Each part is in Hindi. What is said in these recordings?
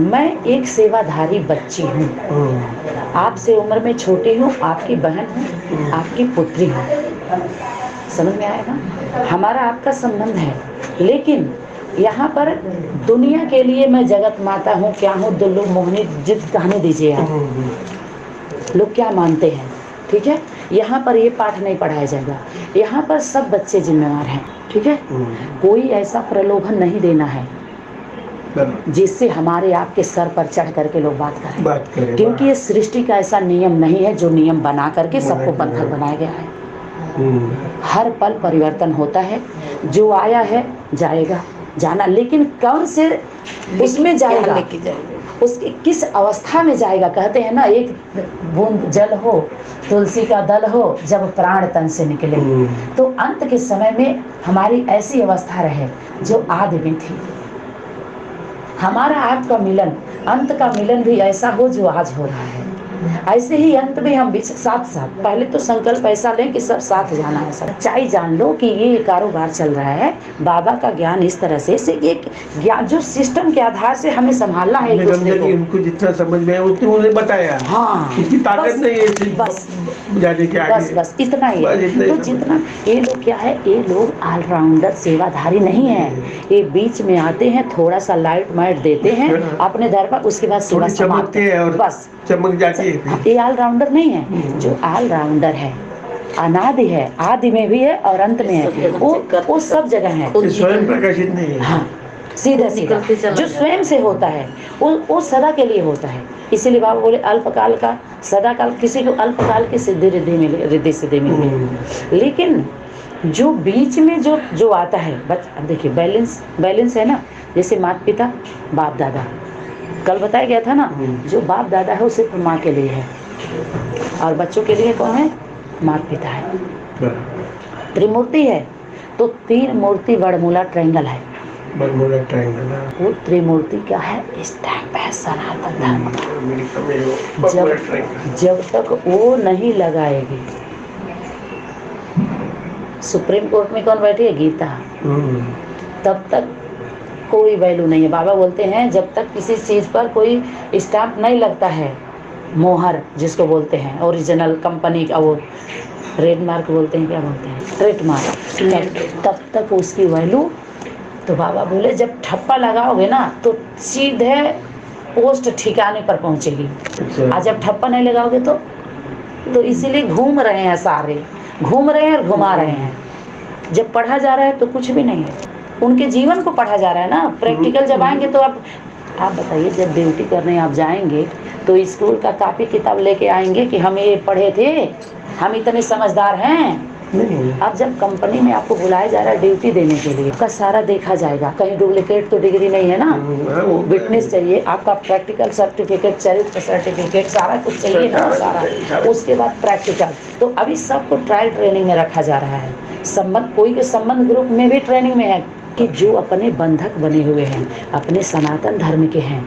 मैं एक सेवाधारी बच्ची हूँ, आपसे उम्र में छोटी हूँ, आपकी बहन हूँ, आपकी पुत्री हूँ। समझ में आएगा? हमारा आपका संबंध है, लेकिन यहाँ पर दुनिया के लिए मैं जगत माता हूँ, क्या हूँ, दुल्लू मोहिनी जिद कहने दीजिए आप। लोग क्या मानते हैं, ठीक है? यहाँ पर ये पाठ नहीं पढ़ाया जाएगा। यहाँ पर सब बच्चे जिम्मेवार हैं, ठीक है? कोई ऐसा प्रलोभन नहीं देना है जिससे हमारे आपके सर पर चढ़ करके लोग बात करें, क्योंकि ये सृष्टि का ऐसा नियम नहीं है जो नियम बना करके सबको बंधक बनाया गया है। हर पल परिवर्तन होता है, जो आया है जाएगा, जाना, लेकिन कौन से उसमें जाएगा, उसकी किस अवस्था में जाएगा। कहते हैं ना, एक बूंद जल हो, तुलसी का दल हो, जब प्राण तन से निकले। तो अंत के समय में हमारी ऐसी अवस्था रहे जो आदि में थी। हमारा आपका मिलन, अंत का मिलन भी ऐसा हो जो आज हो रहा है। ऐसे ही अंत में हम साथ साथ, पहले तो संकल्प ऐसा लें कि सब साथ जाना है। सच्चाई जान लो कि ये कारोबार चल रहा है, बाबा का ज्ञान इस तरह से एक ज्ञान जो सिस्टम के आधार से हमें संभालना है। उनको जितना समझ में आया उतना उन्हें बताया। हाँ, इसकी ताकत नहीं है बस जाने के आगे। बस इतना ही है। तो जितना ये लोग क्या है, ये लोग ऑलराउंडर सेवाधारी नहीं है। ये बीच में आते हैं, थोड़ा सा लाइट माइट देते हैं अपने दर पर, उसके बाद सेवा चमकते हैं और बस चमक जाती है। ये ऑलराउंडर नहीं है। जो ऑलराउंडर है, अनादि है, आदि में भी है और अंत में है, वो सब जगह है। स्वयं प्रकाशित नहीं है। हाँ, सीधा सीधा जो स्वयं से होता है वो सदा के लिए होता है। इसीलिए बाबा बोले अल्पकाल का सदा काल, किसी को अल्पकाल की सिद्धि रिद्धि सिद्धि मिली। लेकिन जो बीच में जो आता है, अब देखिए बैलेंस है ना। जैसे माता पिता, बाप दादा, कल बताया गया था ना, जो बाप दादा है वो सिर्फ माँ के लिए है, और बच्चों के लिए कौन है? माता पिता है। त्रिमूर्ति है तो तीन मूर्ति बड़मूला ट्रायंगल है। वो त्रिमूर्ति क्या है? स्टैम्प है सनातन धर्म का। जब तक वो नहीं लगाएगी, सुप्रीम कोर्ट में कौन बैठी है? गीता। तब तक कोई वैल्यू नहीं है। बाबा बोलते हैं जब तक किसी चीज़ पर कोई स्टैम्प नहीं लगता है, मोहर जिसको बोलते हैं, ओरिजिनल कंपनी का, वो ट्रेडमार्क बोलते हैं, क्या बोलते हैं, ट्रेडमार्क, तब तक उसकी वैल्यू। तो बाबा बोले जब ठप्पा लगाओगे ना तो सीधे पोस्ट ठिकाने पर पहुंचेगी, और जब ठप्पा नहीं लगाओगे तो इसीलिए घूम रहे हैं, सारे घूम रहे हैं और घुमा रहे हैं। जब पढ़ा जा रहा है तो कुछ भी नहीं है, उनके जीवन को पढ़ा जा रहा है ना। प्रैक्टिकल जब आएंगे तो आप बताइए, जब ड्यूटी करने आप जाएंगे तो स्कूल का कॉपी किताब लेके आएंगे कि हम ये पढ़े थे, हम इतने समझदार हैं? अब जब कंपनी में आपको बुलाया जा रहा है ड्यूटी देने के लिए, आपका सारा देखा जाएगा। कहीं डुप्लीकेट तो डिग्री नहीं है ना, विटनेस चाहिए, आपका प्रैक्टिकल सर्टिफिकेट, चरित्र सर्टिफिकेट, सारा कुछ चाहिए ना, सारा। उसके बाद प्रैक्टिकल। तो अभी सबको ट्रायल ट्रेनिंग में रखा जा रहा है। संबंध, कोई के संबंध ग्रुप में भी ट्रेनिंग में है कि जो अपने बंधक बने हुए हैं, अपने सनातन धर्म के हैं,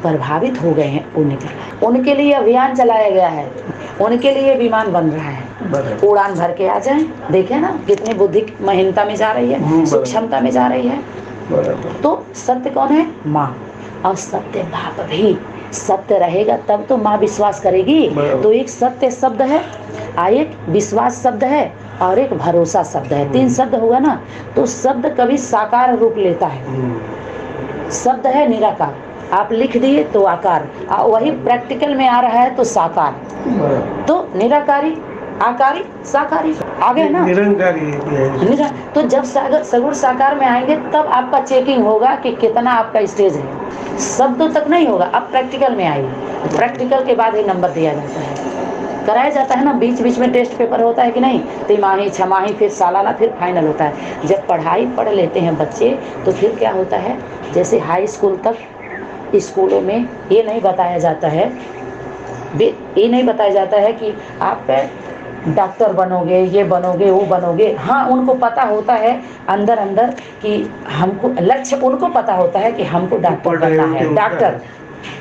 प्रभावित हो गए हैं, उनके लिए अभियान चलाया गया है, उनके लिए विमान बन रहा है। उड़ान भर के आ जाएं, देखें ना कितनी बुद्धि महीनता में जा रही है, सूक्ष्मता में जा रही है। तो सत्य कौन है? माँ। और सत्य भाव भी सत्य रहेगा तब तो माँ विश्वास करेगी। तो एक सत्य शब्द है, एक विश्वास शब्द है, और एक भरोसा शब्द है। तीन शब्द होगा ना तो शब्द कभी साकार रूप लेता है। शब्द है निराकार, आप लिख दिए तो आकार, वही प्रैक्टिकल में आ रहा है तो साकार। तो निराकारी, आकारी, साकारी आ गए ना, निरंकारी। तो जब सगुण साकार में आएंगे तब आपका चेकिंग होगा कि कितना आपका स्टेज है। शब्दों तक नहीं होगा, अब प्रैक्टिकल में आइए। प्रैक्टिकल के बाद ही नंबर दिया जाता है, कराया जाता है ना। बीच बीच में टेस्ट पेपर होता है कि नहीं, तिमाही, छमाही, फिर सालाना, फिर फाइनल होता है। जब पढ़ाई पढ़ लेते हैं बच्चे तो फिर क्या होता है, जैसे हाई स्कूल तक स्कूलों में ये नहीं बताया जाता है, कि आप डॉक्टर बनोगे, ये बनोगे, वो बनोगे। हाँ, उनको पता होता है अंदर अंदर कि हमको लक्ष्य, उनको पता होता है कि हमको डॉक्टर बनना है, डॉक्टर,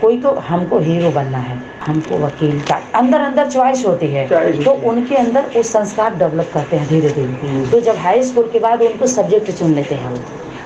कोई को हमको हीरो बनना है, हमको वकील का, अंदर अंदर चॉइस होती है। तो उनके अंदर वो संस्कार डेवलप करते हैं धीरे धीरे। तो जब हाई स्कूल के बाद उनको सब्जेक्ट चुन लेते हैं,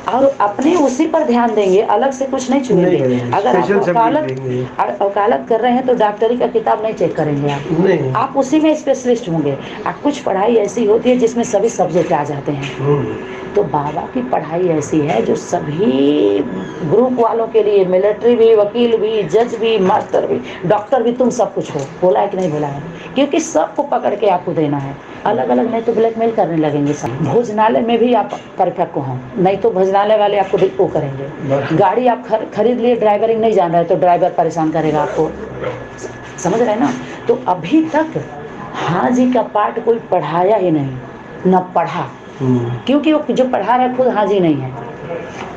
और अपने उसी पर ध्यान देंगे, अलग से कुछ नहीं छुएंगे। अगर आप वकालत कर रहे हैं तो डॉक्टरी का किताब नहीं चेक करेंगे आप उसी में स्पेशलिस्ट होंगे। आप कुछ पढ़ाई ऐसी होती है जिसमें सभी सब्जेक्ट आ जाते हैं। तो बाबा की पढ़ाई ऐसी है जो सभी ग्रुप वालों के लिए, मिलिट्री भी, वकील भी, जज भी, मास्टर भी, डॉक्टर भी, तुम सब कुछ हो। बोला है कि नहीं बोला है? क्योंकि सबको पकड़ के आपको देना है। अलग अलग नहीं तो ब्लैकमेल करने लगेंगे सब। भोजनालय में भी आप परफेक्ट हो, नहीं तो भोजनालय वाले आपको वो करेंगे। गाड़ी आप खरीद लिए, ड्राइवरिंग नहीं जान रहे तो ड्राइवर परेशान करेगा आपको, समझ रहे ना? तो अभी तक हाँ जी का पाठ कोई पढ़ाया ही नहीं, न पढ़ा, क्योंकि वो जो पढ़ा रहा है खुद हाजी नहीं है।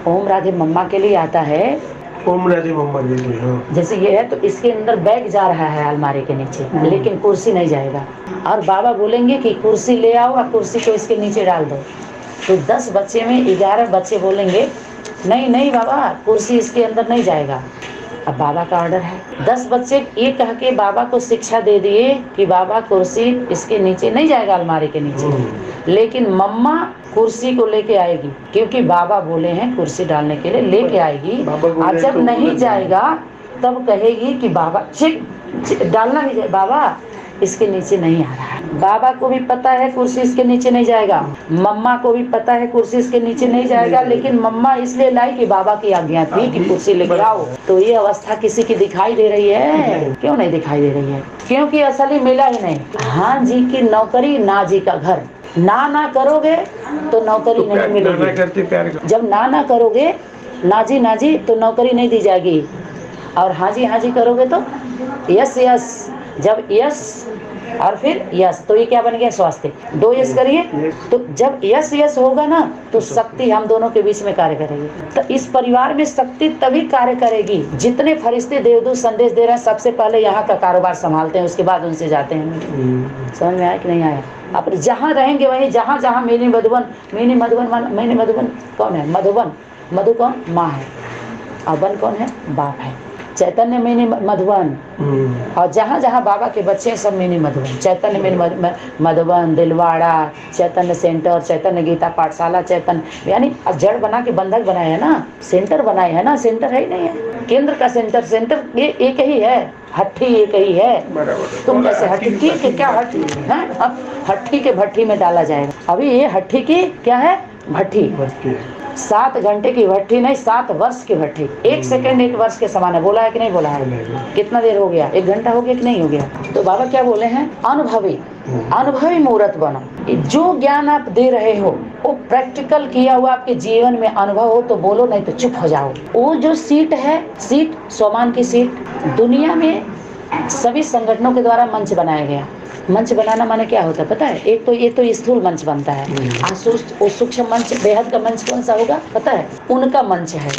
ओम राधे मम्मा के लिए आता है, ओम राधे मम्मा के लिए, हाँ। जैसे ये है तो इसके अंदर बैग जा रहा है अलमारी के नीचे, लेकिन कुर्सी नहीं जाएगा। और बाबा बोलेंगे कि कुर्सी ले आओ और कुर्सी को इसके नीचे डाल दो। तो 10 बच्चे में 11 बच्चे बोलेंगे नहीं नहीं बाबा, कुर्सी इसके अंदर नहीं जाएगा। अब बाबा का ऑर्डर है। 10 बच्चे ये कह के बाबा को शिक्षा दे दिए कि बाबा कुर्सी इसके नीचे नहीं जाएगा, अलमारी के नीचे। लेकिन मम्मा कुर्सी को लेके आएगी, क्योंकि बाबा बोले हैं कुर्सी डालने के लिए, लेके आएगी। और जब नहीं जाएगा तब कहेगी कि बाबा डालना नहीं जाए, बाबा इसके नीचे नहीं आ रहा है। बाबा को भी पता है कुर्सी इसके नीचे नहीं जाएगा, मम्मा को भी पता है कुर्सी इसके नीचे नहीं जाएगा, लेकिन मम्मा इसलिए लाई कि बाबा की आज्ञा थी कि कुर्सी लेकर आओ। तो ये अवस्था किसी की दिखाई दे रही है? क्यों नहीं दिखाई दे रही है? क्योंकि असली मिला ही नहीं। हाँ जी की नौकरी, ना जी का घर। ना करोगे तो नौकरी नहीं मिलेगी। जब ना करोगे, ना जी तो नौकरी नहीं दी जाएगी। और हाँ जी करोगे तो यस यस। जब यस और फिर यस, तो ये क्या बन गया? स्वास्थ्य। 2 यस करिए, तो जब यस होगा ना तो शक्ति हम दोनों के बीच में कार्य करेगी। तो इस परिवार में शक्ति तभी कार्य करेगी जितने फरिश्ते देवदूत संदेश दे रहे हैं, सबसे पहले यहाँ का कारोबार संभालते हैं, उसके बाद उनसे जाते हैं। समझ में आया कि नहीं आया? आप जहाँ रहेंगे वहीं, जहाँ मिनी मधुबन कौन है? मधु कौन? माँ है, और बन कौन है? बाप है। चैतन्य मिनी मधुबन। और जहाँ बाबा के बच्चे हैं सब मिनी मधुबन। चैतन्य मिनी मधुबन, दिलवाड़ा, चैतन्य सेंटर, चैतन्य गीता पाठशाला, चैतन्य, यानी जड़ बना के बंधक बनाए है ना, सेंटर बनाए है ना। सेंटर है ही नहीं है, केंद्र का सेंटर ये एक ही है, हट्टी एक ही है। तुम जैसे हट्टी के क्या हट्टी है, अब हट्टी के भट्टी में डाला जाएगा। अभी ये हट्टी की क्या है? भट्टी। 7 घंटे की भट्टी नहीं, 7 वर्ष की भट्टी। 1 सेकंड 1 वर्ष के समान है। बोला है कि नहीं बोला है? कितना देर हो गया? 1 घंटा हो गया कि नहीं हो गया? तो बाबा क्या बोले हैं? अनुभवी मूर्त बनो। जो ज्ञान आप दे रहे हो वो प्रैक्टिकल किया हुआ आपके जीवन में अनुभव हो तो बोलो, नहीं तो चुप हो जाओ। वो जो सीट है, सीट सोमान की सीट, दुनिया में सभी संगठनों के द्वारा मंच बनाया गया। मंच बनाना माने क्या होता है पता है? एक तो ये तो स्थूल मंच बनता है। सूक्ष्म मंच, बेहद का मंच कौन सा होगा पता है? उनका मंच है।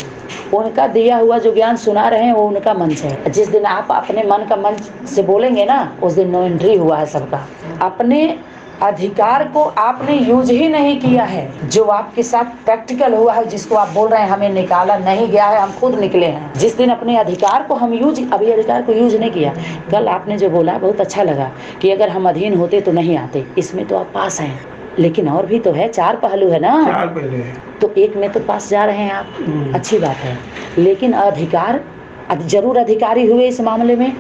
उनका दिया हुआ जो ज्ञान सुना रहे हैं वो उनका मंच है। जिस दिन आप अपने मन का मंच से बोलेंगे ना, उस दिन नो एंट्री हुआ है सबका। अपने अधिकार को आपने यूज ही नहीं किया है। जो आपके साथ प्रैक्टिकल हुआ है, जिसको आप बोल रहे हैं हमें निकाला नहीं गया है, हम खुद निकले हैं। जिस दिन अपने अधिकार को हम अभी अधिकार को यूज नहीं किया। कल आपने जो बोला बहुत अच्छा लगा कि अगर हम अधीन होते तो नहीं आते। इसमें तो आप पास हैं, लेकिन और भी तो है, 4 पहलू है ना। 4 पहलू है, तो एक में तो पास जा रहे हैं आप, अच्छी बात है। लेकिन अधिकार, जरूर अधिकारी हुए इस मामले में,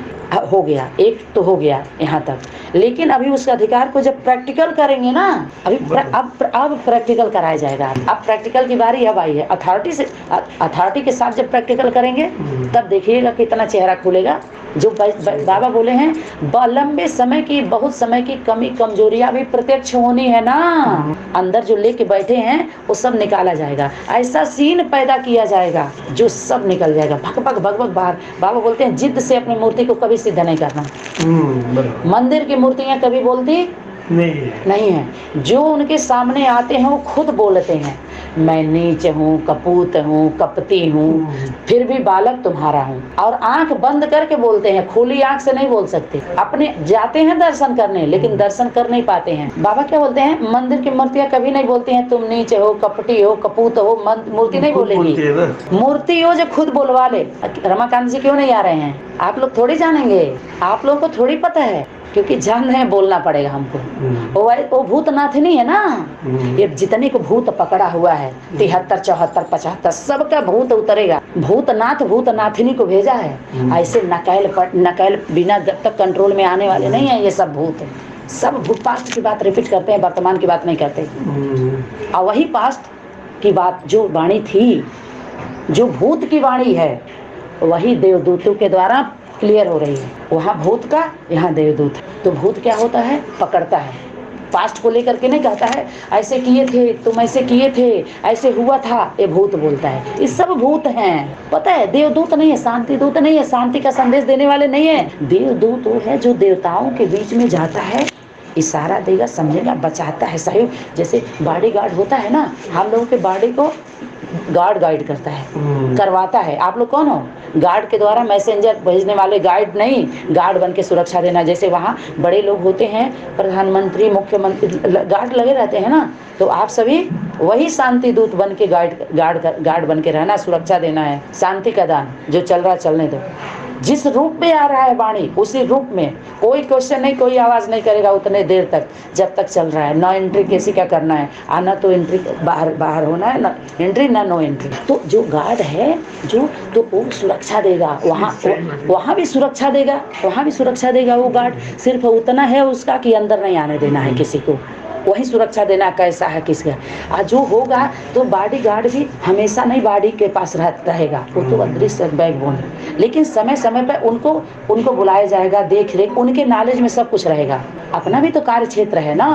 हो गया एक तो हो गया यहाँ तक। लेकिन अभी उस अधिकार को जब प्रैक्टिकल करेंगे ना, अब प्रैक्टिकल कराया जाएगा। अब प्रैक्टिकल की बारी अब आई है। अथॉरिटी के साथ जब प्रैक्टिकल करेंगे तब देखिएगा कितना चेहरा खुलेगा। जो बाबा बोले हैं, लंबे समय की, बहुत समय की कमी कमजोरियां भी प्रत्यक्ष होनी है ना, अंदर जो लेके बैठे हैं वो सब निकाला जाएगा। ऐसा सीन पैदा किया जाएगा जो सब निकल जाएगा, भग भग बाहर। बाबा बोलते हैं जिद से अपनी मूर्ति को कभी सिद्ध नहीं करना। मंदिर की मूर्तियां कभी बोलती नहीं है। जो उनके सामने आते हैं वो खुद बोलते हैं, मैं नीच हूँ, कपूत हूँ, कपटी हूँ, फिर भी बालक तुम्हारा हूँ। और आंख बंद करके बोलते हैं, खुली आंख से नहीं बोल सकते। अपने जाते हैं दर्शन करने, लेकिन दर्शन कर नहीं पाते हैं। बाबा क्या बोलते हैं? मंदिर की मूर्तियां कभी नहीं बोलती हैं तुम नीच हो, कपटी हो, कपूत हो। मूर्ति नहीं बोलेगी। मूर्ति हो जो खुद बोलवा ले। रमाकांत जी क्यों नहीं आ रहे हैं? आप लोग थोड़ी जानेंगे, आप लोगों को थोड़ी पता है क्योंकि जान रहे हैं बोलना पड़ेगा हमको। वो भूतनाथ नहीं है ना, ये जितने को भूत पकड़ा हुआ है 73 74 75 सबका भूत उतरेगा। भूतनाथ भूतनाथिनी को भेजा है। ऐसे नकैल बिना जब तक कंट्रोल में आने वाले नहीं है ये सब भूत। सब भूत पास्ट की बात रिपीट करते हैं, वर्तमान की बात नहीं करते। और वही पास्ट की बात जो वाणी थी, जो भूत की वाणी है, वही देवदूतों के द्वारा क्लियर हो रही है। वहाँ भूत का, यहाँ देवदूत। तो भूत क्या होता है? पकड़ता है। पास्ट को लेकर के नहीं कहता है ऐसे किए थे तुम, ऐसे किए थे, ऐसे हुआ था। ये भूत बोलता है। ये सब भूत हैं, पता है। देवदूत नहीं है, शांति दूत नहीं है, शांति का संदेश देने वाले नहीं है। देवदूत वो है जो देवताओं के बीच में जाता है, इशारा देगा, समझेगा, बचाता है, सहयोग। जैसे बॉडी गार्ड होता है ना, हम लोगों के बॉडी को गाइड करता है, करवाता है। आप लोग कौन हो? गार्ड के द्वारा मैसेंजर भेजने वाले, गाइड नहीं, गार्ड बन के सुरक्षा देना। जैसे वहाँ बड़े लोग होते हैं, प्रधानमंत्री, गार्ड लगे रहते हैं ना, तो आप सभी वही शांति दूत बन के गार्ड बन के रहना, सुरक्षा देना है। शांति का दान जो चल रहा है चलने दो। जिस रूप में आ रहा है वाणी, उसी रूप में कोई क्वेश्चन नहीं, कोई आवाज नहीं करेगा उतने देर तक जब तक चल रहा है। नो एंट्री किसी का करना है, आना तो एंट्री, बाहर होना है, ना एंट्री ना नो एंट्री। तो जो गार्ड है जो, तो वो सुरक्षा देगा, वहाँ भी सुरक्षा देगा, वहाँ भी सुरक्षा देगा। वो गार्ड सिर्फ उतना है उसका कि अंदर नहीं आने देना है किसी को, वही सुरक्षा देना कैसा है किसका। जो होगा तो बॉडी गार्ड भी हमेशा नहीं बॉडी के पास रहेगा, वो तो अदृश्य बैकबोन है। लेकिन समय समय पर उनको बुलाया जाएगा, देख रेख उनके नॉलेज में सब कुछ रहेगा। अपना भी तो कार्य क्षेत्र है ना,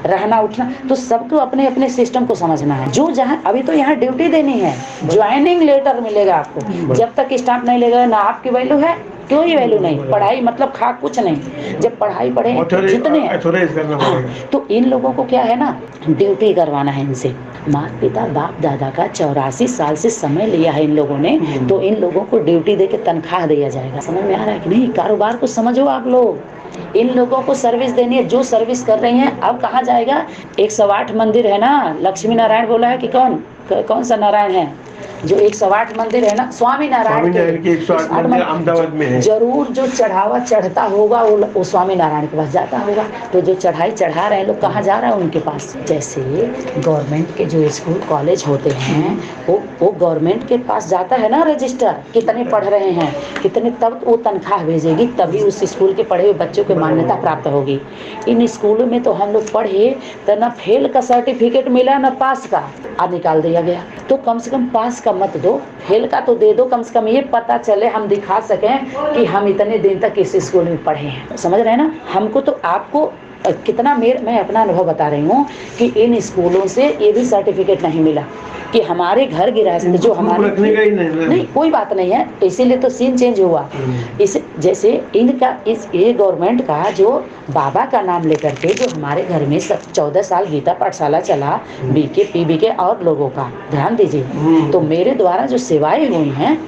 रहना उठना, तो सबको अपने अपने सिस्टम को समझना है। जो जहाँ अभी तो यहाँ ड्यूटी देनी है, ज्वाइनिंग लेटर मिलेगा आपको। जब तक स्टाम्प नहीं लेगा ना आपकी वैल्यू है, कोई वैल्यू नहीं। पढ़ाई मतलब खा कुछ नहीं। जब पढ़ाई पढ़े जितने, हाँ, तो इन लोगों को क्या है ना, ड्यूटी करवाना है इनसे। माता पिता बाप दादा का 84 साल से समय लिया है इन लोगों ने, तो इन लोगों को ड्यूटी दे के तनख्वाह दिया जाएगा। समझ में आ रहा है कि नहीं? कारोबार को समझो आप लोग। इन लोगों को सर्विस देनी है, जो सर्विस कर रही हैं। अब कहाँ जाएगा? 108 मंदिर है ना, लक्ष्मी नारायण बोला है कि कौन सा नारायण है जो 108 मंदिर है ना, स्वामी नारायण के 108 मंदिर अहमदाबाद में है। जरूर जो चढ़ावा चढ़ता होगा वो स्वामी नारायण के पास जाता होगा। तो जो चढ़ाई चढ़ा रहे हैं लोग, कहाँ जा रहा है? उनके पास। जैसे गवर्नमेंट के जो स्कूल कॉलेज होते हैं, वो गवर्नमेंट के पास जाता है ना रजिस्टर, कितने पढ़ रहे हैं कितने, तब वो तनख्वाह भेजेगी, तभी उस स्कूल के पढ़े हुए बच्चों को मान्यता प्राप्त होगी। इन स्कूलों में तो हम लोग पढ़े तो ना फेल का सर्टिफिकेट मिला ना पास का, आज निकाल दिया गया। तो कम से कम पास का मत दो, फेल का तो दे दो, कम से कम ये पता चले, हम दिखा सकें कि हम इतने दिन तक इस स्कूल में पढ़े हैं। समझ रहे हैं ना? हमको तो आपको कितना मैं अपना अनुभव बता रही हूँ कि इन स्कूलों से ये भी सर्टिफिकेट नहीं मिला कि हमारे घर गृहस्थ जो हमारे नहीं, कोई बात नहीं है, इसीलिए तो सीन चेंज हुआ। इस जैसे इनका ये गवर्नमेंट का जो बाबा का नाम लेकर के जो हमारे घर में 14 साल गीता पाठशाला चला, बीके पीबीके और लोगों का ध्यान दीजिए। तो मेरे द्वारा जो सेवाएं हुई हैं,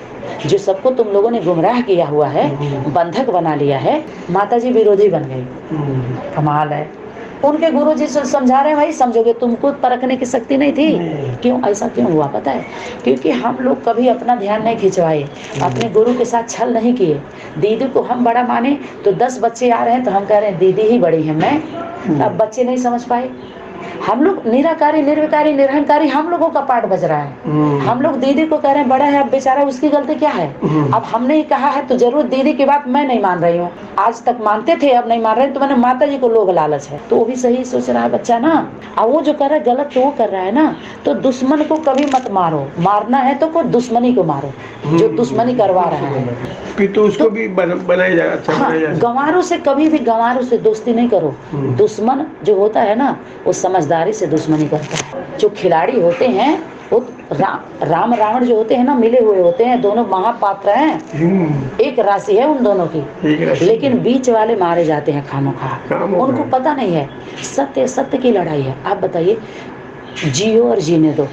जो सबको तुम लोगों ने गुमराह किया हुआ है, बंधक बना लिया है, माताजी विरोधी बन गई। कमाल है। उनके गुरु जी से समझा रहे हैं, भाई समझोगे, तुमको परखने की शक्ति नहीं थी। क्यों ऐसा क्यों हुआ पता है? क्योंकि हम लोग कभी अपना ध्यान नहीं खिंचवाए, अपने गुरु के साथ छल नहीं किए। दीदी को हम बड़ा माने, तो 10 बच्चे आ रहे हैं तो हम कह रहे हैं दीदी ही बड़ी है मैं। अब बच्चे नहीं समझ पाए। हम लोग निराकारी निर्विकारी निरहंकारी, हम लोगों का पाठ बज रहा है। हम लोग दीदी को कह रहे हैं बड़ा है, अब बेचारा उसकी गलती क्या है? अब हमने ही कहा है तो जरूर दीदी की बात मैं नहीं मान रही हूँ। आज तक मानते थे, अब नहीं मान रहे, तो मैंने माता जी को लोग लालच है। तो वो भी सही सोच रहा है बच्चा ना। अब वो जो कर रहा है गलत तो वो कर रहा है ना। तो दुश्मन को कभी मत मारो, मारना है तो कोई दुश्मनी को मारो जो दुश्मनी करवा रहा है। तो उसको भी बनाया जाए, अच्छा बनाया जाए। गंवारों से कभी भी, गंवारों से दोस्ती नहीं करो। दुश्मन जो होता है ना, वो समझदारी से दुश्मनी करता है। जो खिलाड़ी होते हैं वो राम रावण जो होते हैं ना, मिले हुए होते हैं, दोनों महापात्र हैं, एक राशि है उन दोनों की, लेकिन बीच वाले मारे जाते हैं खामोखा। उनको पता नहीं है सत्य की लड़ाई है। आप बताइए, जियो और जीने दो।